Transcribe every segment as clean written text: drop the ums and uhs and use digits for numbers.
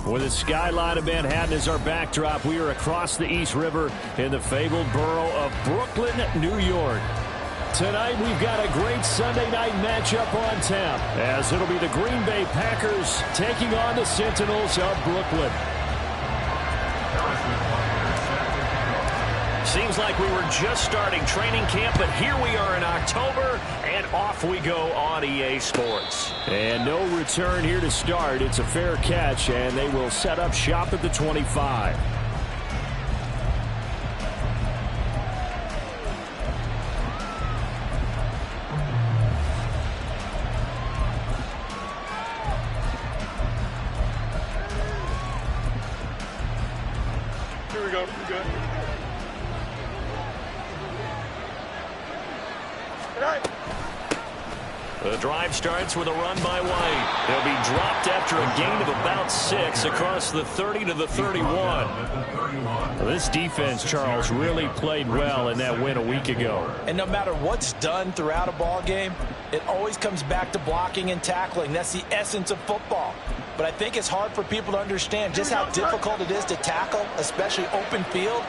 With the skyline of Manhattan as our backdrop, we are across the East River in the fabled borough of Brooklyn, New York. Tonight, we've got a great Sunday night matchup on tap, as it'll be the Green Bay Packers taking on the Sentinels of Brooklyn. Seems like we were just starting training camp, but here we are in October, and off we go on EA Sports. And no return here to start. It's a fair catch, and they will set up shop at the 25. Here we go. We're good. The drive starts with a run by White. He'll be dropped after a gain of about 6 across the 30 to the 31. Well, this defense, Charles, really played well in that win a week ago. And no matter what's done throughout a ball game, it always comes back to blocking and tackling. That's the essence of football. But I think it's hard for people to understand just how difficult it is to tackle, especially open field.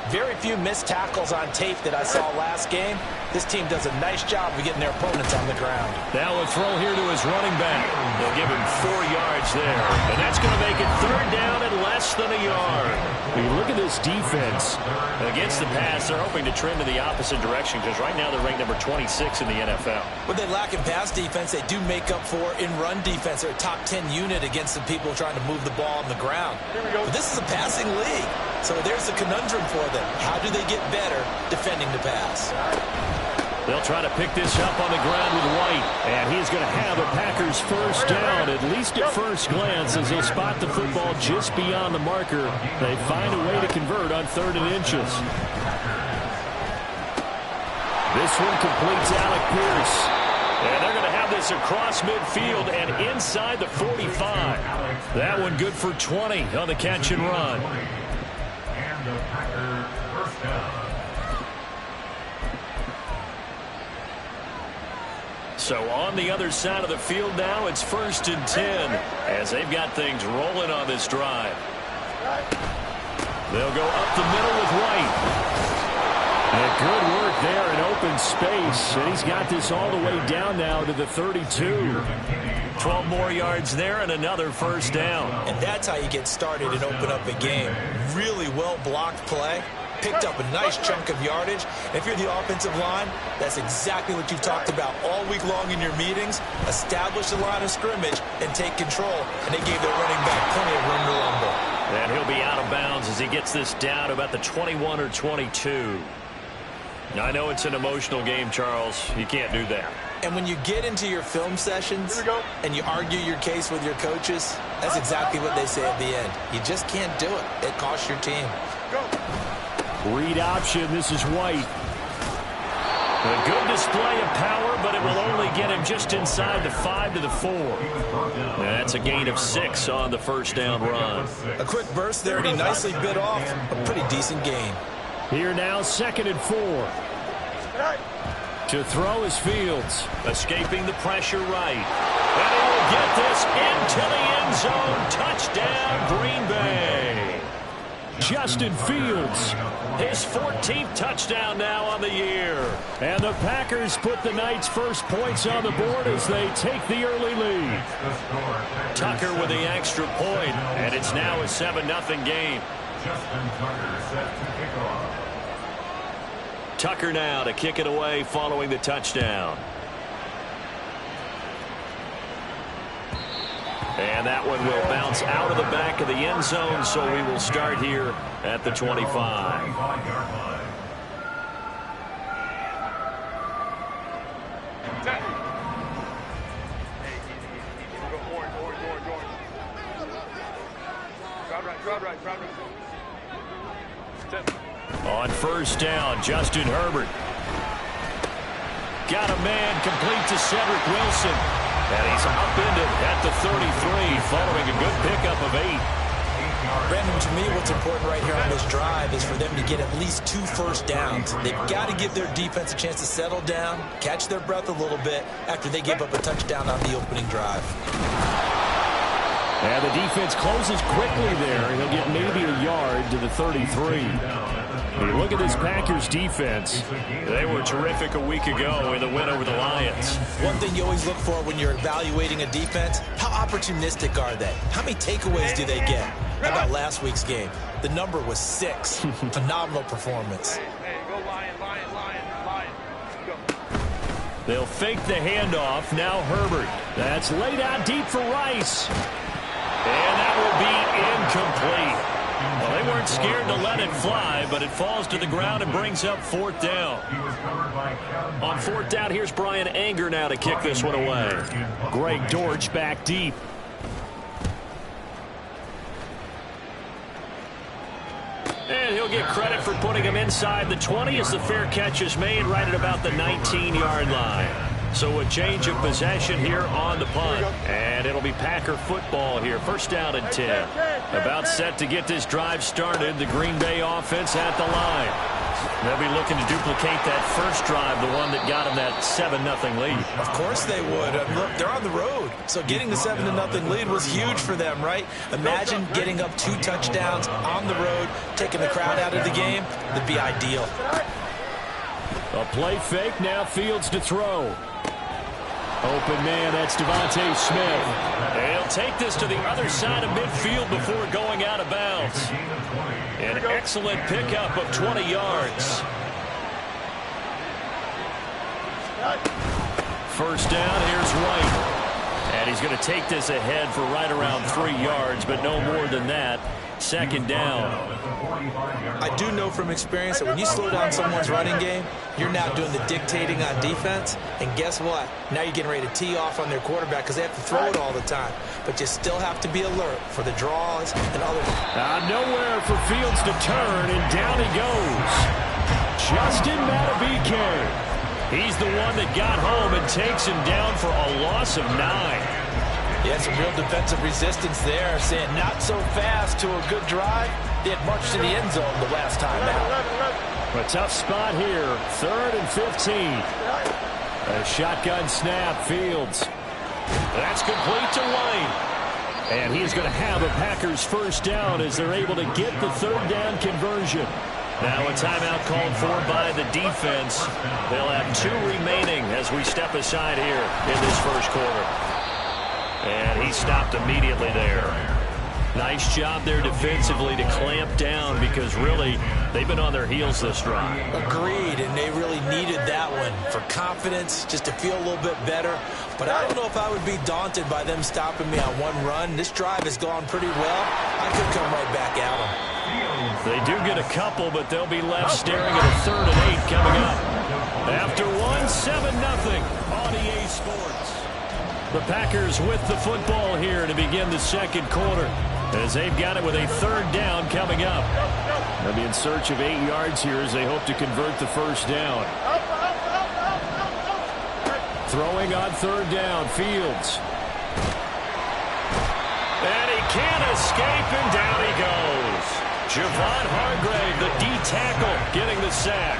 Very few missed tackles on tape that I saw last game. This team does a nice job of getting their opponents on the ground. Now a throw here to his running back. They'll give him 4 yards there. And that's going to make it 3rd down and less than a yard. When you look at this defense. Against the pass, they're hoping to trend in the opposite direction because right now they're ranked number 26 in the NFL. What they lack in pass defense, they do make up for in run defense. They're a top 10 unit against the people trying to move the ball on the ground. But this is a passing league. So there's a conundrum for them. How do they get better defending the pass? They'll try to pick this up on the ground with White. And he's going to have a Packers first down, at least at first glance, as they spot the football just beyond the marker. They find a way to convert on 3rd and inches. This one completes Alec Pierce. And they're going to have this across midfield and inside the 45. That one good for 20 on the catch and run. And the Packers first down. So on the other side of the field now, it's 1st and 10 as they've got things rolling on this drive. They'll go up the middle with White. And good work there in open space. And he's got this all the way down now to the 32. 12 more yards there and another first down. And that's how you get started and open up a game. Really well-blocked play. Picked up a nice chunk of yardage. And if you're the offensive line, that's exactly what you've talked about all week long in your meetings. Establish the line of scrimmage and take control. And they gave their running back plenty of room to rumble. And he'll be out of bounds as he gets this down to about the 21 or 22. Now, I know it's an emotional game, Charles. You can't do that. And when you get into your film sessions and you argue your case with your coaches, that's exactly what they say at the end. You just can't do it. It costs your team. Read option. This is White. A good display of power, but it will only get him just inside the 5 to the 4. That's a gain of 6 on the first down run. A quick burst there, and he nicely bit off a pretty decent gain. Here now, 2nd and 4. To throw is Fields. Escaping the pressure right. And he will get this into the end zone. Touchdown, Green Bay. Justin Fields. His 14th touchdown now on the year. And the Packers put the night's first points on the board as they take the early lead. Tucker with the extra point, and it's now a 7-0 game. Justin Tucker set to kick off. Tucker now to kick it away following the touchdown. And that one will bounce out of the back of the end zone, so we will start here at the 25. On first down, Justin Herbert. Got a man complete to Cedric Wilson. And he's upended at the 33 following a good pickup of 8. Brandon, to me, what's important right here on this drive is for them to get at least 2 first downs. They've got to give their defense a chance to settle down, catch their breath a little bit after they give up a touchdown on the opening drive. And the defense closes quickly there. He'll get maybe a yard to the 33. You look at this Packers defense. They were terrific a week ago in the win over the Lions. One thing you always look for when you're evaluating a defense, how opportunistic are they? How many takeaways do they get? How about last week's game? The number was 6. Phenomenal performance. Hey, go Lion, Lion, Lion, Lion. Go. They'll fake the handoff. Now Herbert. That's laid out deep for Rice. And that will be incomplete. Well, they weren't scared to let it fly, but it falls to the ground and brings up 4th down. On 4th down, here's Brian Anger now to kick this one away. Greg Dortch back deep. And he'll get credit for putting him inside the 20 as the fair catch is made right at about the 19-yard line. So a change of possession here on the punt. And it'll be Packer football here. 1st down and 10. About set to get this drive started. The Green Bay offense at the line. They'll be looking to duplicate that first drive, the one that got them that 7-0 lead. Of course they would. Look, they're on the road. So getting the 7-0 lead was huge for them, right? Imagine getting up 2 touchdowns on the road, taking the crowd out of the game. That'd be ideal. A play fake. Now Fields to throw. Open man, that's Devontae Smith. And he'll take this to the other side of midfield before going out of bounds. An excellent pickup of 20 yards. 1st down, here's White. And he's going to take this ahead for right around 3 yards, but no more than that. 2nd down. I do know from experience that when you slow down someone's running game, you're now doing the dictating on defense. And guess what? Now you're getting ready to tee off on their quarterback because they have to throw it all the time. But you still have to be alert for the draws and other. Nowhere for Fields to turn, and down he goes. Justin Matabike. He's the one that got home and takes him down for a loss of 9. Yeah, some real defensive resistance there, saying not so fast to a good drive. They had marched to the end zone the last time out. A tough spot here, 3rd and 15. A shotgun snap, Fields. That's complete to White. And he's going to have a Packers 1st down as they're able to get the 3rd down conversion. Now a timeout called for by the defense. They'll have 2 remaining as we step aside here in this 1st quarter. And he stopped immediately there. Nice job there defensively to clamp down because really they've been on their heels this drive. Agreed, and they really needed that one for confidence, just to feel a little bit better. But I don't know if I would be daunted by them stopping me on one run. This drive has gone pretty well. I could come right back at them. They do get a couple, but they'll be left staring at a 3rd and 8 coming up. After 7-0 on EA Sports. The Packers with the football here to begin the 2nd quarter as they've got it with a 3rd down coming up. They'll be in search of 8 yards here as they hope to convert the 1st down. Throwing on 3rd down, Fields. And he can't escape, and down he goes. Javon Hargrave, the D-tackle, getting the sack.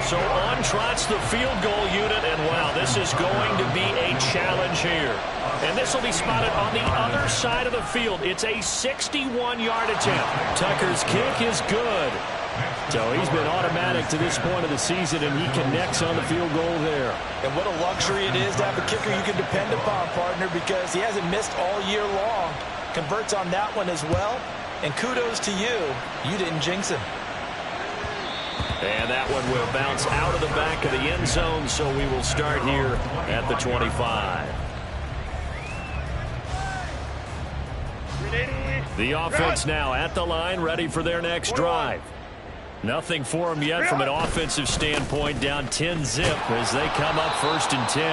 So on trots the field goal unit, and wow, this is going to be a challenge here. And this will be spotted on the other side of the field. It's a 61-yard attempt. Tucker's kick is good. So he's been automatic to this point of the season, and he connects on the field goal there. And what a luxury it is to have a kicker you can depend upon, partner, because he hasn't missed all year long. Converts on that one as well. And kudos to you. You didn't jinx him. And that one will bounce out of the back of the end zone, so we will start here at the 25. The offense now at the line, ready for their next drive. Nothing for them yet from an offensive standpoint, down 10-zip as they come up 1st and 10.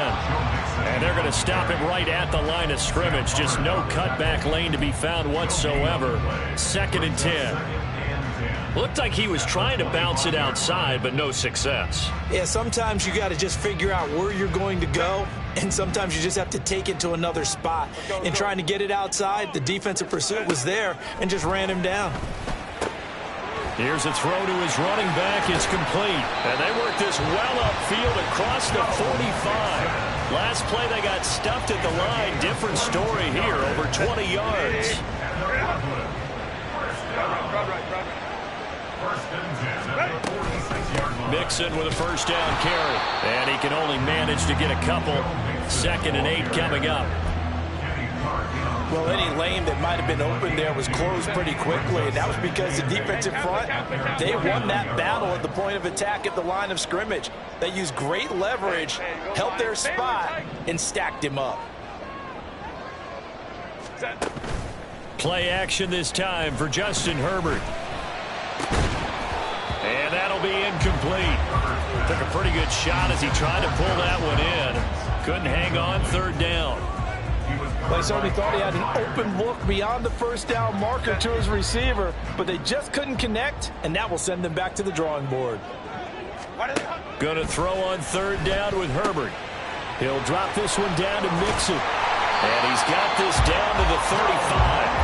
And they're going to stop it right at the line of scrimmage. Just no cutback lane to be found whatsoever. 2nd and 10. Looked like he was trying to bounce it outside, but no success. Yeah, sometimes you got to just figure out where you're going to go, and sometimes you just have to take it to another spot. In trying to get it outside, the defensive pursuit was there and just ran him down. Here's a throw to his running back. It's complete. And they work this well upfield across the 45. Last play they got stuffed at the line. Different story here, over 20 yards. Mixon with a first down carry. And he can only manage to get a couple. 2nd and 8 coming up. Well, any lane that might have been open there was closed pretty quickly, and that was because the defensive front, they won that battle at the point of attack at the line of scrimmage. They used great leverage, held their spot, and stacked him up. Play action this time for Justin Herbert. And that'll be incomplete. Took a pretty good shot as he tried to pull that one in. Couldn't hang on. 3rd down. They certainly thought he had an open look beyond the first down marker to his receiver, but they just couldn't connect, and that will send them back to the drawing board. Going to throw on 3rd down with Herbert. He'll drop this one down to Mixon. And he's got this down to the 35.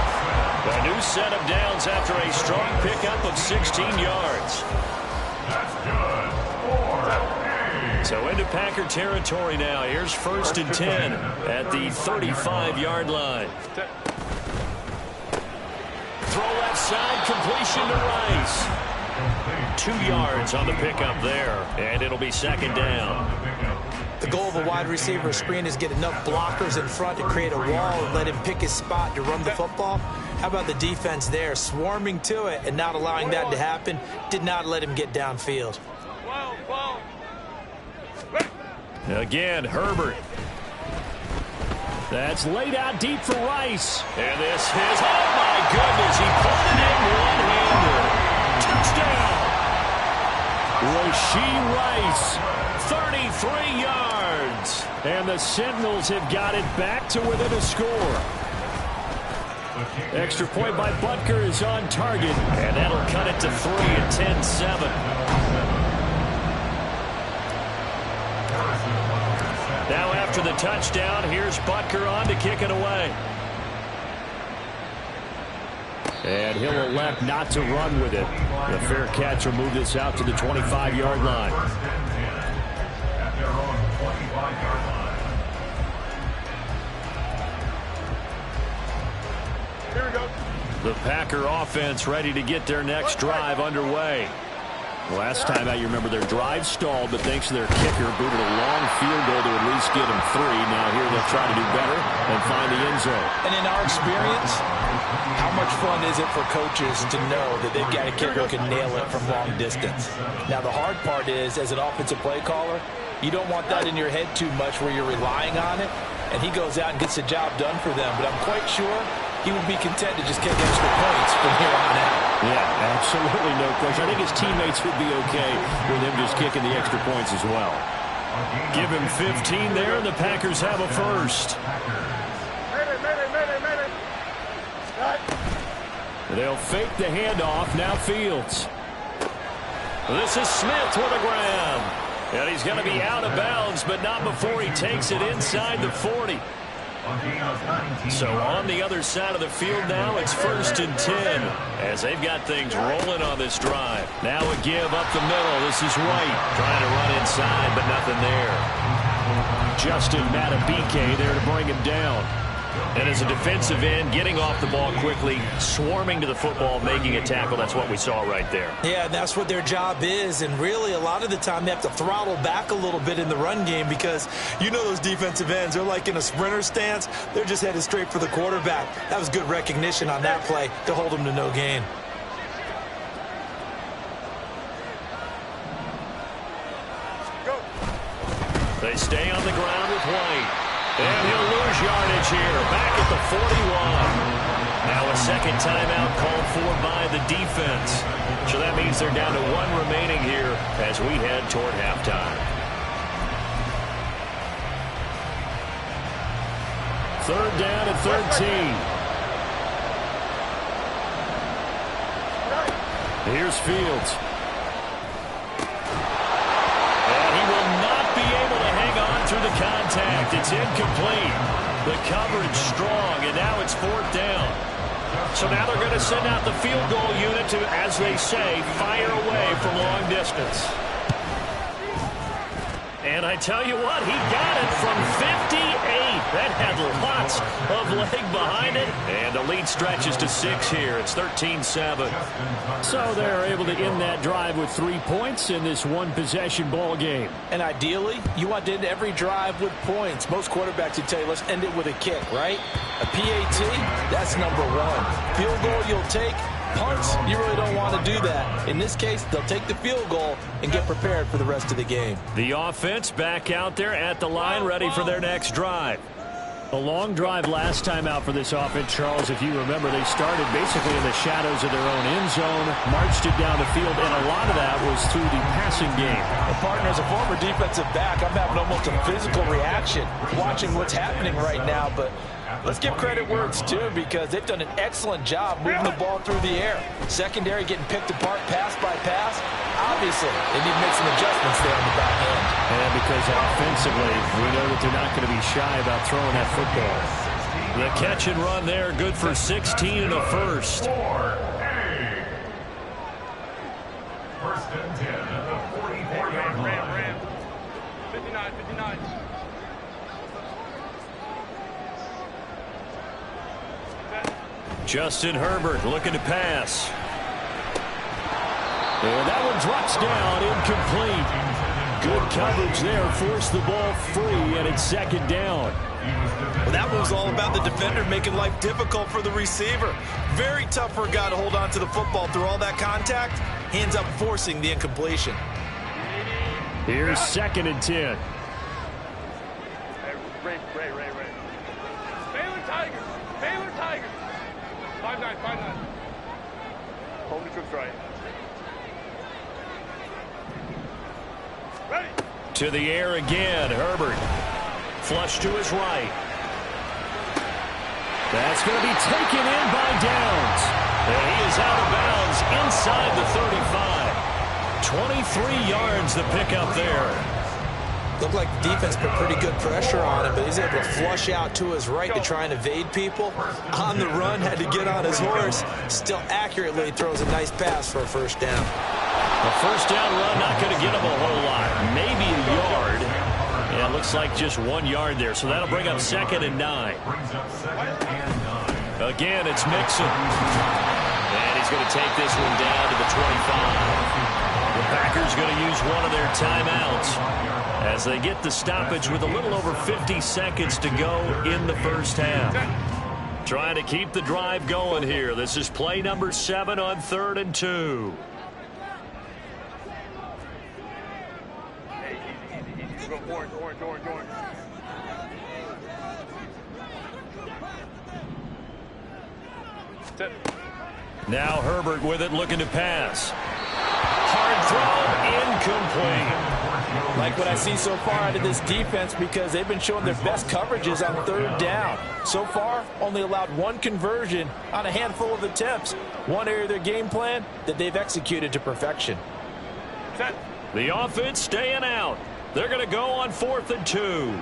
A new set of downs after a strong pickup of 16 yards. That's good. 4. So into Packer territory now. Here's 1st and 10 at the 35-yard line. Throw left side, completion to Rice. 2 yards on the pickup there, and it'll be 2nd down. The goal of a wide receiver screen is get enough blockers in front to create a wall and let him pick his spot to run the football. How about the defense there, swarming to it and not allowing that to happen? Did not let him get downfield. Again, Herbert. That's laid out deep for Rice. And this is, oh my goodness, he put it in one-hander. Touchdown! Rashee Rice, 33 yards. And the Sentinels have got it back to within a score. Extra point by Butker is on target. And that'll cut it to 3 at 10-7. Now after the touchdown, here's Butker on to kick it away. And he'll elect not to run with it. The fair catch will move this out to the 25-yard line. At their own 25-yard line. Here we go. The Packer offense ready to get their next drive underway. Last time out, you remember their drive stalled, but thanks to their kicker, booted a long field goal to at least get them 3. Now here they'll try to do better and find the end zone. And in our experience, how much fun is it for coaches to know that they've got a kicker who can nail it from long distance? Now the hard part is, as an offensive play caller, you don't want that in your head too much where you're relying on it, and he goes out and gets the job done for them. But I'm quite sure he would be content to just kick extra points from here on out. Yeah, absolutely no question. I think his teammates would be okay with him just kicking the extra points as well. Give him 15 there, and the Packers have a first. They'll fake the handoff. Now Fields. This is Smith with a grab. And he's going to be out of bounds, but not before he takes it inside the 40. So on the other side of the field now, it's 1st and 10 as they've got things rolling on this drive. Now a give up the middle. This is White trying to run inside, but nothing there. Justin Matabike there to bring him down. And as a defensive end, getting off the ball quickly, swarming to the football, making a tackle, that's what we saw right there. Yeah, and that's what their job is. And really, a lot of the time, they have to throttle back a little bit in the run game because you know those defensive ends, they're like in a sprinter stance. They're just headed straight for the quarterback. That was good recognition on that play to hold them to no gain. They stay on the ground with White. And he'll lose yardage here, back at the 41. Now a second timeout called for by the defense. So that means they're down to 1 remaining here as we head toward halftime. 3rd down and 13. Here's Fields. Through the contact, it's incomplete. The coverage strong, and now it's 4th down. So now they're going to send out the field goal unit to, as they say, fire away from long distance. And I tell you what, he got it from 58. That had lots of leg behind it. And the lead stretches to 6 here. It's 13-7. So they're able to end that drive with 3 points in this one-possession ball game. And ideally, you want to end every drive with points. Most quarterbacks would tell you, let's end it with a kick, right? A PAT, that's number 1. Field goal you'll take. Punts, you really don't want to do that. In this case, they'll take the field goal and get prepared for the rest of the game. The offense back out there at the line, ready for their next drive. A long drive last time out for this offense, Charles. If you remember, they started basically in the shadows of their own end zone, marched it down the field, and a lot of that was through the passing game. Well, partner, as a former defensive back, I'm having almost a physical reaction watching what's happening right now, but let's give credit where it's due because they've done an excellent job moving the ball through the air. Secondary getting picked apart pass by pass. Obviously, they need to make some adjustments there on the back end. And because offensively, we know that they're not going to be shy about throwing that football. The catch and run there, good for 16 and a first. First and 10 at the 44-yard line. Ram. 59. Justin Herbert looking to pass. And that one drops down, incomplete. Good coverage there, forced the ball free, and it's second down. Well, that was all about the defender making life difficult for the receiver. Very tough for a guy to hold on to the football through all that contact. Hands up forcing the incompletion. Here's second and 10. Ray. Baylor Tigers. 5-9. Hold the troops right. Ready. To the air again, Herbert. Flush to his right. That's going to be taken in by Downs. And he is out of bounds inside the 35. 23 yards the pickup there. Looked like the defense put pretty good pressure on him, but he's able to flush out to his right to try and evade people. On the run, had to get on his horse. Still accurately throws a nice pass for a first down. A first down run, not going to get him a whole lot. Maybe a yard. Yeah, it looks like just 1 yard there, so that'll bring up second and 9. Again, it's Mixon. And he's going to take this one down to the 25. The Packers going to use one of their timeouts as they get the stoppage with a little over 50 seconds to go in the first half. Trying to keep the drive going here. This is play number 7 on 3rd and 2. Hey, easy. Go orange. Now Herbert with it, looking to pass. Hard throw, incomplete. Like what I see so far out of this defense because they've been showing their best coverages on 3rd down. So far, only allowed 1 conversion on a handful of attempts. One area of their game plan that they've executed to perfection. Set. The offense staying out. They're going to go on 4th and 2.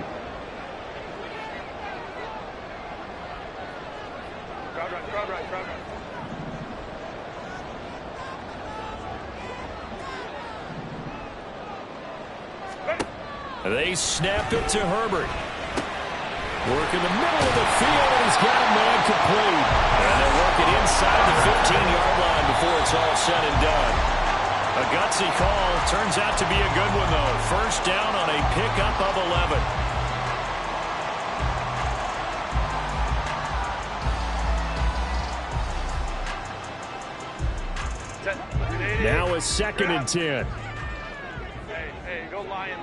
Crowd right. They snap it to Herbert. Work in the middle of the field, and he's got a man complete. And they're working inside the 15-yard line before it's all said and done. A gutsy call. Turns out to be a good one, though. First down on a pickup of 11. Now a second and 10. Hey, go lion.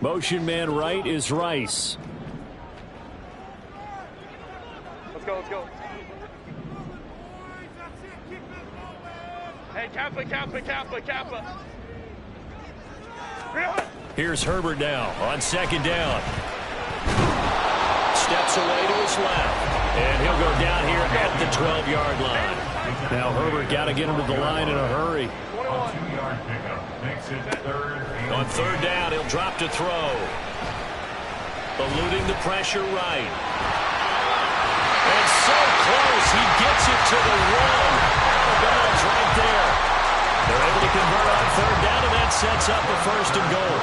Motion man right is Rice. Let's go. Hey, Kappa. Here's Herbert now on second down. Steps away to his left. And he'll go down here at the 12-yard line. Now Herbert got to get him to the line in a hurry. A 2-yard pickup makes it 3rd. On 3rd down, he'll drop to throw. Eluding the pressure right. And so close, he gets it to the one. Out of bounds right there. They're able to convert on third down, and that sets up a first and goal.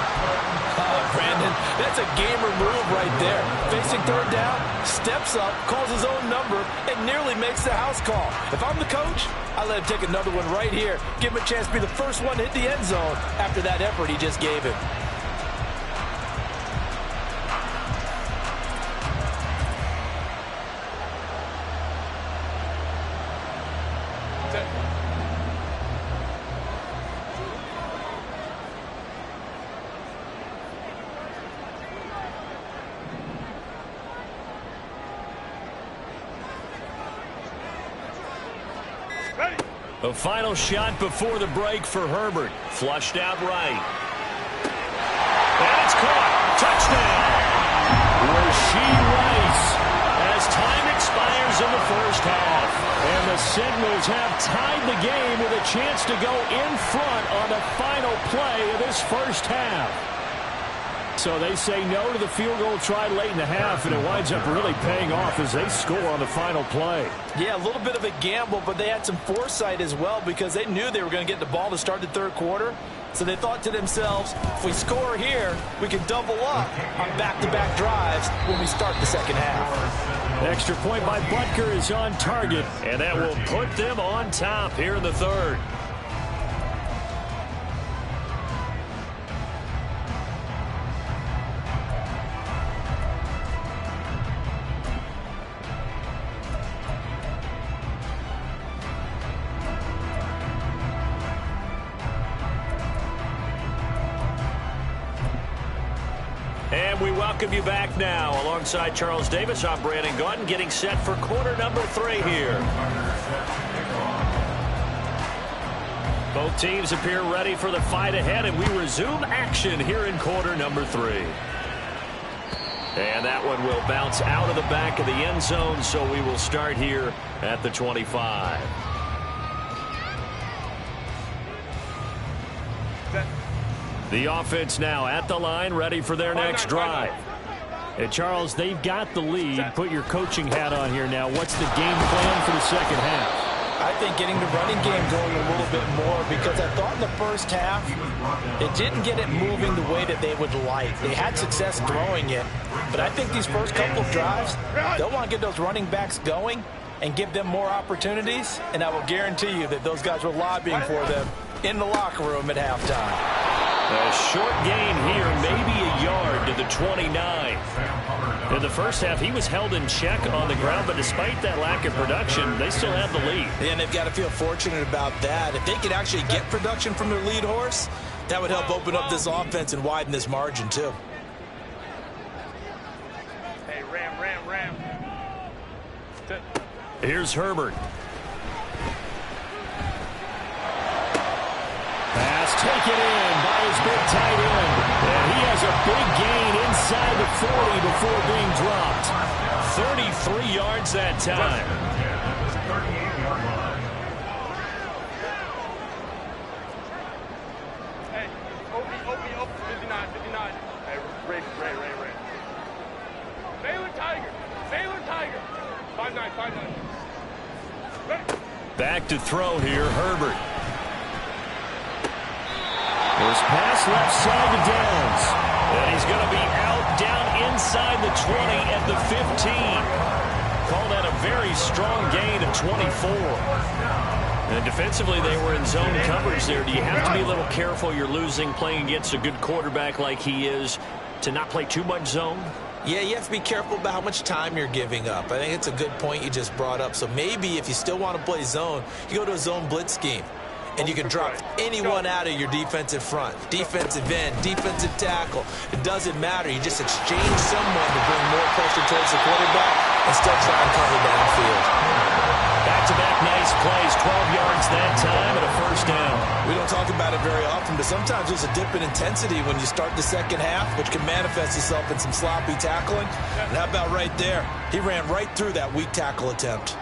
Brandon, that's a gamer move right there. Facing third down, steps up, calls his own number, and nearly makes the house call. If I'm the coach, I let him take another one right here. Give him a chance to be the first one to hit the end zone after that effort he just gave him. A final shot before the break for Herbert. Flushed out right. And it's caught. Touchdown. Rasheed Rice as time expires in the first half. And the Seminoles have tied the game with a chance to go in front on the final play of this first half. So they say no to the field goal try late in the half, and it winds up really paying off as they score on the final play. Yeah, a little bit of a gamble, but they had some foresight as well because they knew they were going to get the ball to start the third quarter. So they thought to themselves, if we score here, we can double up on back-to-back drives when we start the second half. Extra point by Butker is on target, and that will put them on top here in the third. And we welcome you back now. Alongside Charles Davis, I'm Brandon Gaudin, getting set for quarter number 3 here. Both teams appear ready for the fight ahead, and we resume action here in quarter number 3. And that one will bounce out of the back of the end zone, so we will start here at the 25. The offense now at the line, ready for their next drive. And Charles, they've got the lead. Put your coaching hat on here now. What's the game plan for the second half? I think getting the running game going a little bit more because I thought in the first half it didn't get it moving the way that they would like. They had success throwing it, but I think these first couple of drives, they'll want to get those running backs going and give them more opportunities, and I will guarantee you that those guys were lobbying for them in the locker room at halftime. A short gain here, maybe a yard to the 29. In the first half, he was held in check on the ground, but despite that lack of production, they still have the lead. And they've got to feel fortunate about that. If they could actually get production from their lead horse, that would help open up this offense and widen this margin, too. Hey, Ram. Here's Herbert. Pass taken in by his big tight end. And he has a big gain inside the 40 before being dropped. 33 yards that time. Hey, Opie, 59. Hey, Ray. Baylor Tiger. 5'9". Ready. Back to throw here, Herbert. His pass left side to Downs. And he's going to be out down inside the 20 at the 15. Call that a very strong gain of 24. And defensively, they were in zone coverage there. Do you have to be a little careful? You're losing, playing against a good quarterback like he is, to not play too much zone? Yeah, you have to be careful about how much time you're giving up. I think it's a good point you just brought up. So maybe if you still want to play zone, you go to a zone blitz scheme. And you can drop anyone out of your defensive front. Defensive end, defensive tackle. It doesn't matter. You just exchange someone to bring more pressure towards the quarterback and still try and cover downfield. Back-to-back nice plays, 12 yards that time and a first down. We don't talk about it very often, but sometimes there's a dip in intensity when you start the second half, which can manifest itself in some sloppy tackling. And how about right there? He ran right through that weak tackle attempt.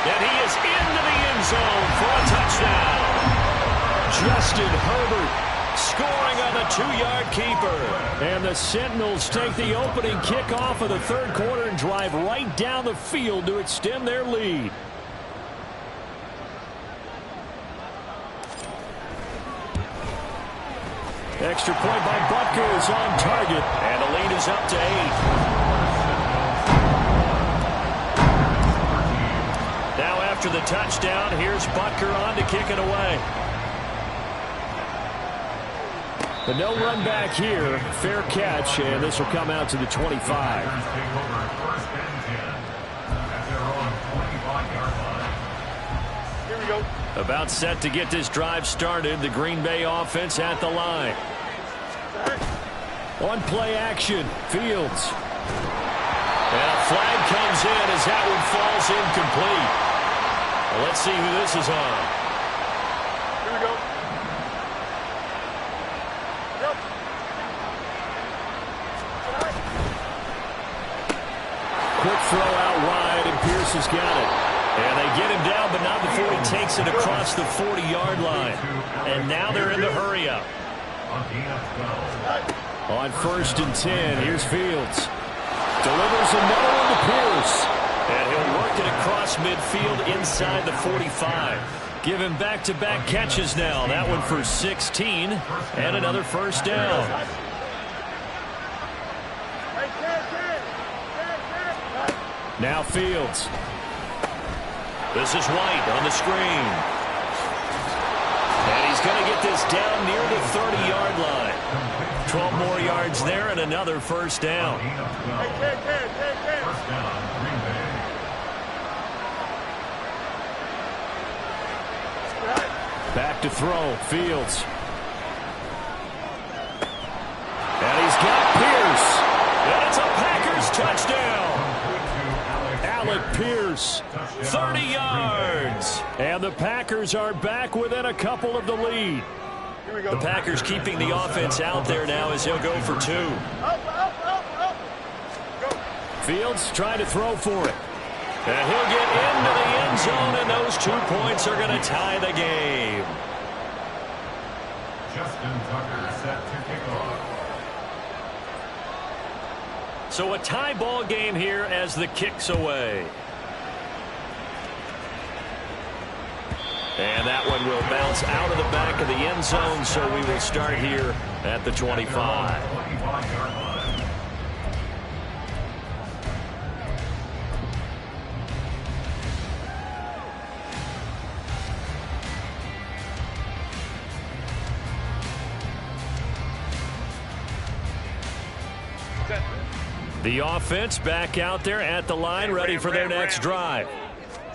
And he is into the end zone for a touchdown. Justin Herbert scoring on the 2-yard keeper. And the Sentinels take the opening kickoff of the third quarter and drive right down the field to extend their lead. Extra point by Butker is on target. And the lead is up to 8. Now after the touchdown, here's Butker on to kick it away. The no run back here. Fair catch, and this will come out to the 25. Here we go. About set to get this drive started. The Green Bay offense at the line. On play action, Fields. And a flag comes in as that one falls incomplete. Well, let's see who this is on. Here we go. Yep. Quick throw out wide, and Pierce has got it. And they get him down, but not before he takes it across the 40-yard line. And now they're in the hurry-up. On 1st and 10, here's Fields. Delivers another one to Pierce. And he'll work it across midfield inside the 45. Give him back-to-back catches now. That one for 16 and another first down. Now Fields. This is White on the screen. And he's going to get this down near the 30-yard line. 12 more yards there and another first down. Back to throw, Fields. And he's got Pierce. And it's a Packers touchdown. Alec Pierce. 30 yards. And the Packers are back within a couple of the lead. The Packers keeping the offense out there now as he'll go for 2. Fields trying to throw for it. And he'll get into the end zone, and those 2 points are going to tie the game. Justin Tucker set to kick off. So a tie ball game here as the kick's away. And that one will bounce out of the back of the end zone, so we will start here at the 25. The offense back out there at the line, ready for their next drive.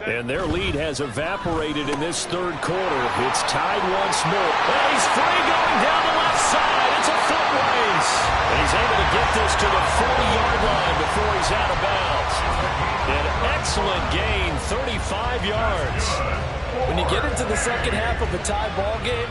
And their lead has evaporated in this third quarter. It's tied once more. And he's free going down the left side. It's a foot race. And he's able to get this to the 40-yard line before he's out of bounds. An excellent gain, 35 yards. When you get into the second half of a tie ball game,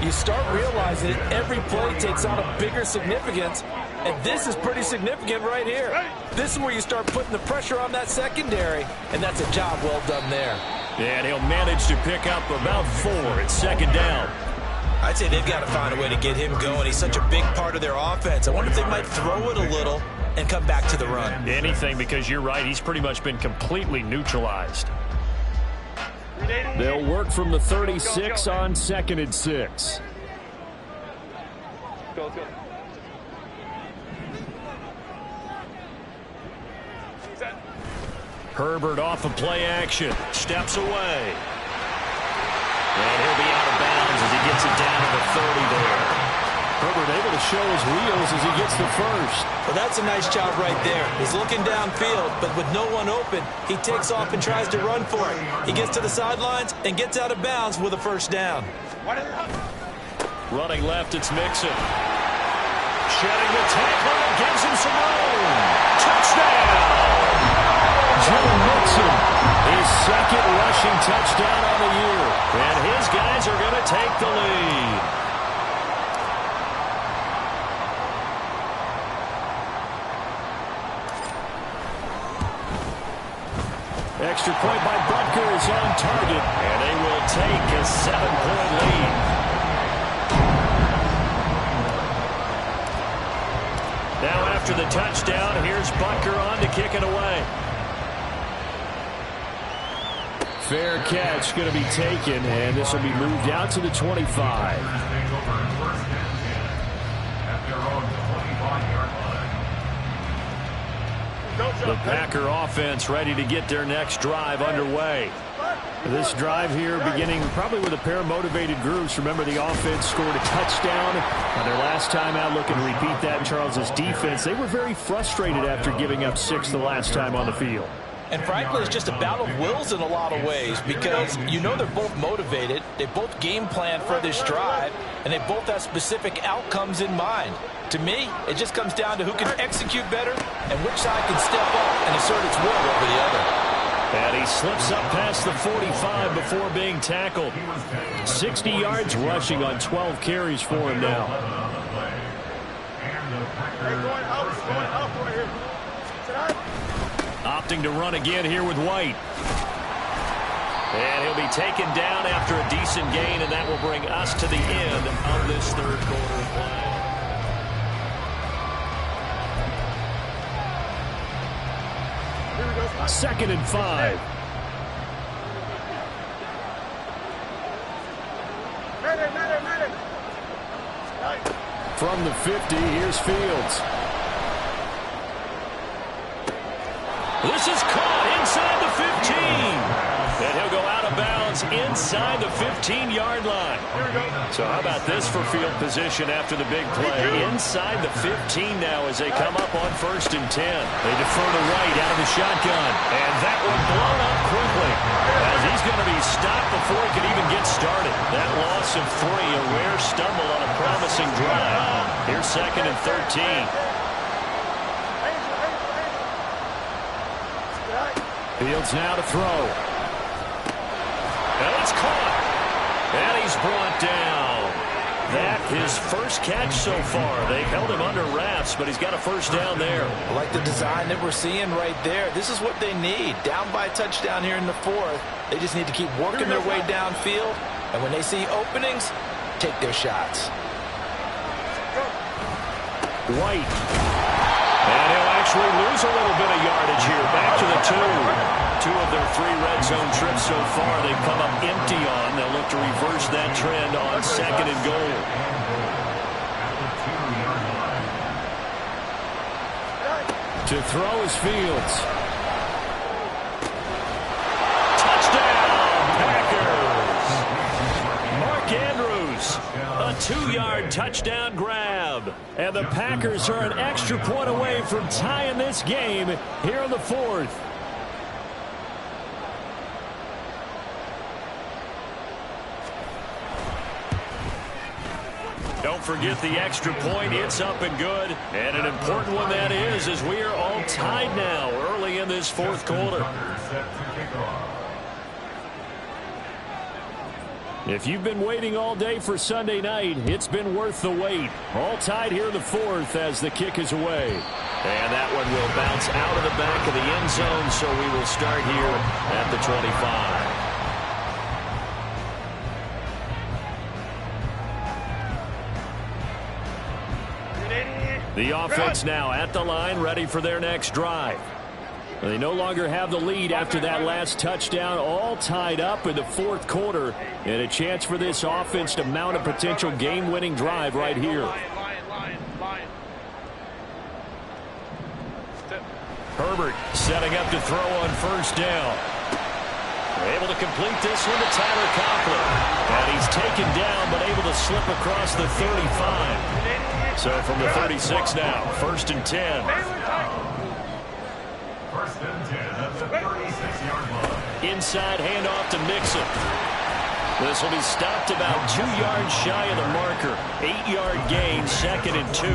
you start realizing that every play takes on a bigger significance, and this is pretty significant right here. This is where you start putting the pressure on that secondary, and that's a job well done there. And he'll manage to pick up about 4 at second down. I'd say they've got to find a way to get him going. He's such a big part of their offense. I wonder if they might throw it a little and come back to the run. Anything, because you're right, he's pretty much been completely neutralized. They'll work from the 36 on 2nd and 6. Go. Herbert off of play action. Steps away. And he'll be out of bounds as he gets it down to the 30 there. Herbert able to show his wheels as he gets the first. Well, that's a nice job right there. He's looking downfield, but with no one open, he takes off and tries to run for it. He gets to the sidelines and gets out of bounds with a first down. Running left, it's Mixon. Shedding the tackle and gives him some room. Touchdown! Joe Mixon, his second rushing touchdown on the year. And his guys are going to take the lead. Extra point by Butker is on target. And they will take a 7-point lead. after the touchdown. Here's Butker on to kick it away. Fair catch going to be taken, and this will be moved out to the 25. The Packer offense ready to get their next drive underway. This drive here beginning probably with a pair of motivated groups. Remember, the offense scored a touchdown on their last time out. Looking to repeat that in Charles's defense. They were very frustrated after giving up 6 the last time on the field. And frankly, it's just a battle of wills in a lot of ways because you know they're both motivated. They both game plan for this drive, and they both have specific outcomes in mind. To me, it just comes down to who can execute better and which side can step up and assert its will over the other. And he slips up past the 45 before being tackled. 60 yards rushing on 12 carries for him now. Opting to run again here with White. And he'll be taken down after a decent gain, and that will bring us to the end of this third quarter play. Second and 5. From the 50, here's Fields. This is caught inside the 15. And he'll go out of bounds inside the 15-yard line. So how about this for field position after the big play? Inside the 15 now as they come up on 1st and 10. They defer to White out of the shotgun. And that one blown up quickly as he's going to be stopped before he can even get started. That loss of 3, a rare stumble on a promising drive. Here's 2nd and 13. Fields now to throw. And it's caught. And he's brought down. That his first catch so far. They held him under wraps, but he's got a first down there. I like the design that we're seeing right there. This is what they need. Down by a touchdown here in the 4th. They just need to keep working their way downfield. And when they see openings, take their shots. White. And he'll actually lose a little bit of yardage here. Back to the 2. 2 of their 3 red zone trips so far they've come up empty on. They'll look to reverse that trend on 2nd and goal. To throw is Fields. Touchdown, Packers! Mark Andrews, a 2-yard touchdown grab. And the Packers are an extra point away from tying this game here in the 4th. Don't forget the extra point. It's up and good. And an important one that is, as we are all tied now early in this 4th quarter. If you've been waiting all day for Sunday night, it's been worth the wait. All tied here in the 4th as the kick is away. And that one will bounce out of the back of the end zone, so we will start here at the 25. The offense now at the line, ready for their next drive. They no longer have the lead after that last touchdown, all tied up in the 4th quarter, and a chance for this offense to mount a potential game-winning drive right here. Herbert setting up to throw on 1st down. Able to complete this one to Tyler Conklin. And he's taken down, but able to slip across the 35. So from the 36 now, 1st and 10. 1st and 10 at the 36-yard line. Inside handoff to Mixon. This will be stopped about 2 yards shy of the marker. 8-yard gain, 2nd and 2.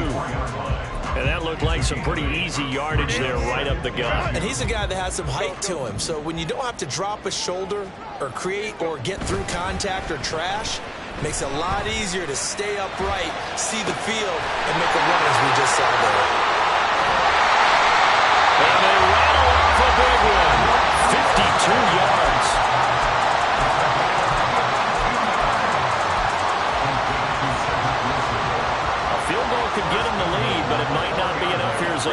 And that looked like some pretty easy yardage there right up the gut. And he's a guy that has some height to him. So when you don't have to drop a shoulder or create or get through contact or trash, makes it a lot easier to stay upright, see the field, and make a run as we just saw there. And they rattle off a big one. 52 yards. A field goal could get him the lead, but it might not be enough here as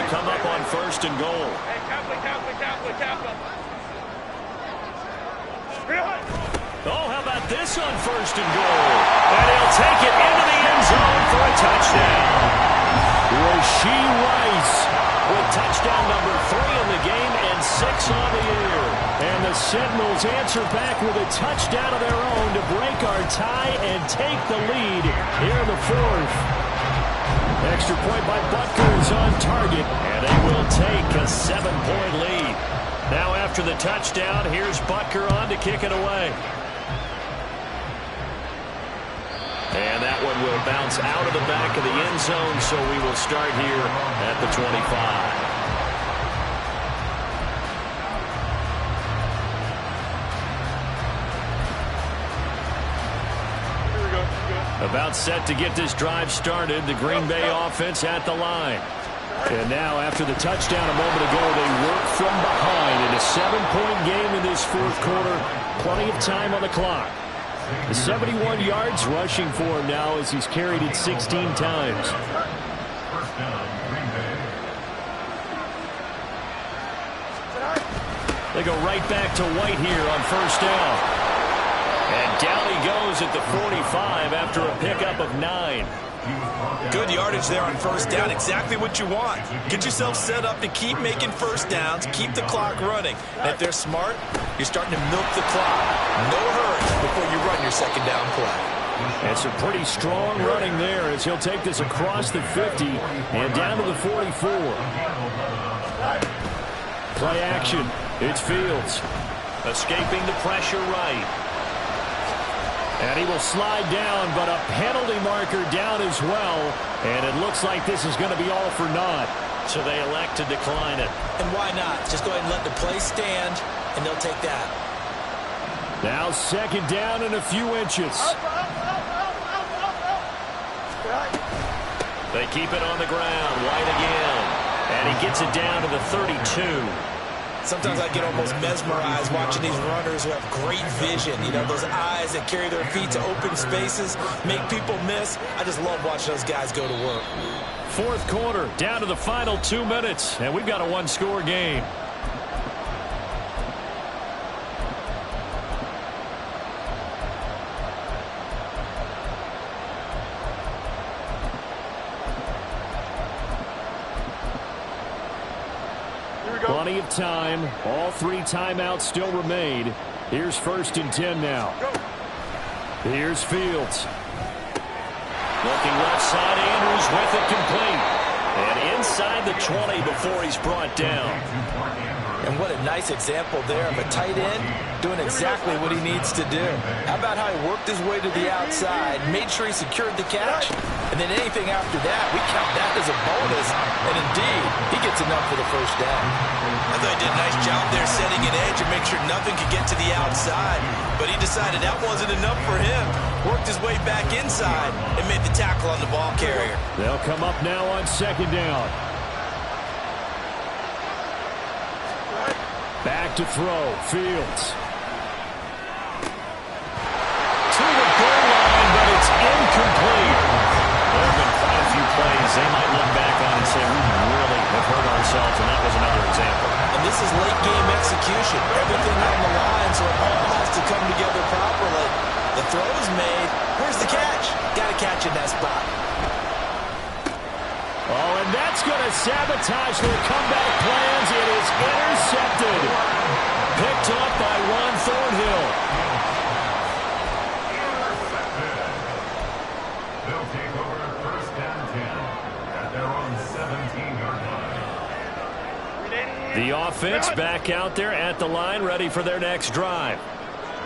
Oh, how about this on first and goal? And he'll take it into the end zone for a touchdown. Rashee Rice with touchdown number 3 in the game and 6 on the year. And the Sentinels answer back with a touchdown of their own to break our tie and take the lead here in the 4th. Extra point by Butker is on target, and they will take a 7-point lead. Now after the touchdown, here's Butker on to kick it away. And that one will bounce out of the back of the end zone, so we will start here at the 25. About set to get this drive started, the Green Bay offense at the line. And now, after the touchdown a moment ago, they work from behind in a 7-point game in this 4th quarter. Plenty of time on the clock. The 71 yards rushing for him now as he's carried it 16 times. First down, Green Bay. They go right back to White here on first down. And down he goes at the 45 after a pickup of 9. Good yardage there on first down. Exactly what you want. Get yourself set up to keep making first downs, keep the clock running. And if they're smart, you're starting to milk the clock. No hurry before you run your second down play. And some pretty strong running there as he'll take this across the 50 and down to the 44. Play action. It's Fields. Escaping the pressure right. And he will slide down, but a penalty marker down as well. And it looks like this is going to be all for naught. So they elect to decline it. And why not? Just go ahead and let the play stand, and they'll take that. Now second down and a few inches. They keep it on the ground. White again. And he gets it down to the 32. Sometimes I get almost mesmerized watching these runners who have great vision. You know, those eyes that carry their feet to open spaces, make people miss. I just love watching those guys go to work. 4th quarter, down to the final 2 minutes, and we've got a 1-score game. Plenty of time. All 3 timeouts still remain. Here's 1st and 10 now. Here's Fields. Looking left side, Andrews with it complete. And inside the 20 before he's brought down. And what a nice example there of a tight end doing exactly what he needs to do. How about how he worked his way to the outside, made sure he secured the catch, and then anything after that, we count that as a bonus. And indeed, he gets enough for the first down. I thought he did a nice job there setting an edge and make sure nothing could get to the outside. But he decided that wasn't enough for him. Worked his way back inside and made the tackle on the ball carrier. They'll come up now on second down. Back to throw. Fields. To the goal line, but it's incomplete. There have been quite a few plays they might look back on and say, we really have hurt ourselves, and that was another example. And this is late game execution. Everything on the line, so it all has to come together properly. The throw is made. Where's the catch? Got to catch in that spot. Oh, and that's going to sabotage their comeback plans. It is intercepted. Picked up by Ron Thornhill. They'll take over 1st and 10 at their own 17-yard line. The offense back out there at the line, ready for their next drive.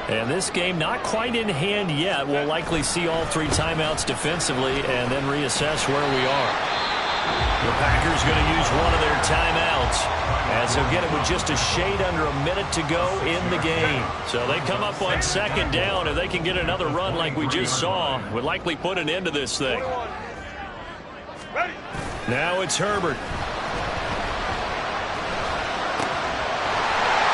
And this game not quite in hand yet. We'll likely see all 3 timeouts defensively and then reassess where we are. The Packers going to use one of their timeouts as they'll get it with just a shade under a minute to go in the game. So they come up on second down. If they can get another run like we just saw, would likely put an end to this thing. Now it's Herbert.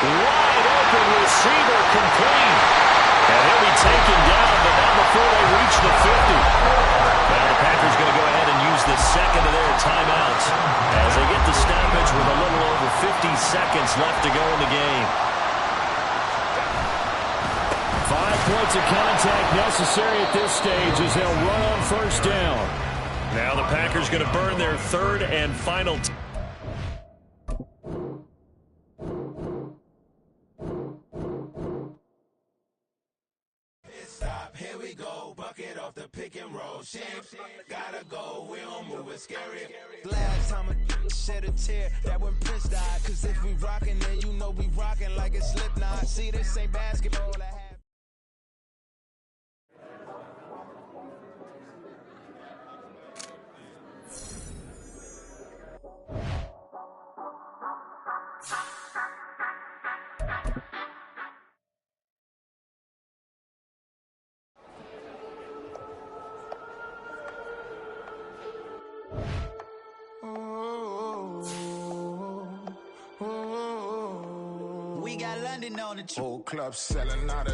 Wide open receiver complete. And he'll be taken down, but not before they reach the 50. Now the Packers going to go ahead and use the second of their timeouts as they get the stoppage with a little over 50 seconds left to go in the game. 5 points of contact necessary at this stage as they'll run on first down. Now the Packers going to burn their third and final. Stop, here we go, bucket off the pick and roll. Shapes, gotta go, we don't move it scary. Last time a shed a tear, that when Prince died. Cause if we rockin', then you know we rockin' like it's Slipknot. See, this ain't basketball. We got London on the Whole club selling out of